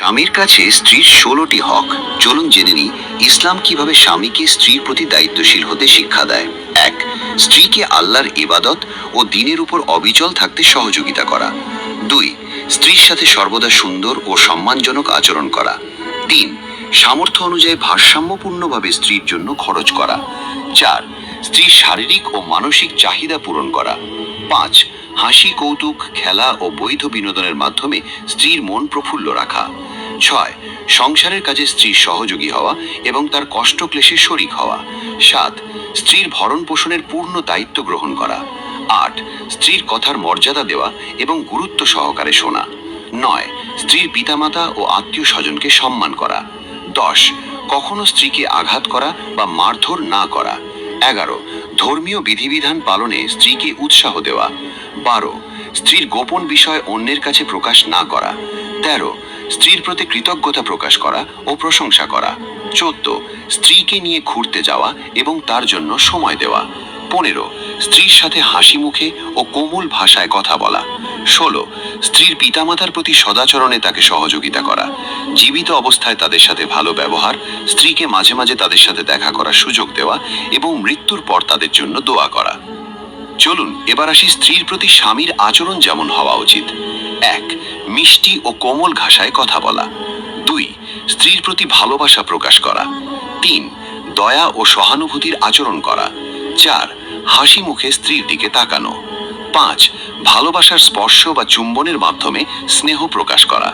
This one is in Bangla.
স্বামীর কাছে স্ত্রীর 16টি হক। চলুন জেনে নিই ইসলাম কিভাবে স্বামীকে স্ত্রীর প্রতি দায়িত্বশীল হতে শিক্ষা দেয়। 1. স্ত্রীকে আল্লাহর ইবাদত ও দ্বীনের উপর অবিচল থাকতে সহযোগিতা করা। 2. স্ত্রীর সাথে সর্বদা সুন্দর ও সম্মানজনক আচরণ করা। 3. সামর্থ্য অনুযায়ী ভারসাম্যপূর্ণভাবে স্ত্রীর জন্য খরচ করা। 4. স্ত্রীর শারীরিক ও মানসিক চাহিদা পূরণ করা। 5. হাসি, কৌতুক, খেলা ও বৈধ বিনোদনের মাধ্যমে স্ত্রীর মন প্রফুল্ল রাখা। 6. সংসারের কাজে স্ত্রীর সহযোগী হওয়া এবং তার কষ্ট ক্লেশে শরিক হওয়া। 7. স্ত্রীর ভরণ পোষণের পূর্ণ দায়িত্ব গ্রহণ করা। 8. স্ত্রীর কথার মর্যাদা দেওয়া এবং গুরুত্ব সহকারে শোনা। 9. স্ত্রীর পিতামাতা ও আত্মীয় স্বজনকে সম্মান করা। 10. কখনো স্ত্রীকে আঘাত করা বা মারধর না করা। 11. ধর্মীয় বিধিবিধান পালনে স্ত্রীকে উৎসাহ দেওয়া। 12. স্ত্রীর গোপন বিষয় অন্যের কাছে প্রকাশ না করা। 13. স্ত্রীর প্রতি কৃতজ্ঞতা প্রকাশ করা ও প্রশংসা করা। 14. স্ত্রীকে নিয়ে ঘুরতে যাওয়া এবং তার জন্য সময় দেওয়া। 15. স্ত্রীর সাথে হাসি মুখে ও কোমল ভাষায় কথা বলা। 16. স্ত্রীর পিতামাতার প্রতি সদাচরণে তাকে সহযোগিতা করা। জীবিত অবস্থায় তাদের সাথে ভালো ব্যবহার, স্ত্রীকে মাঝে মাঝে তাদের সাথে দেখা করার সুযোগ দেওয়া এবং মৃত্যুর পর তাদের জন্য দোয়া করা। চলুন এবার আসি স্ত্রীর প্রতি স্বামীর আচরণ যেমন হওয়া উচিত। 1. মিষ্টি ও কোমল ভাষায় কথা বলা। 2. স্ত্রীর প্রতি ভালোবাসা প্রকাশ করা। 3. দয়া ও সহানুভূতির আচরণ করা। 4. হাসি মুখে স্ত্রীর দিকে তাকানো। 5. ভালোবাসার স্পর্শ বা চুম্বনের মাধ্যমে স্নেহ প্রকাশ করা।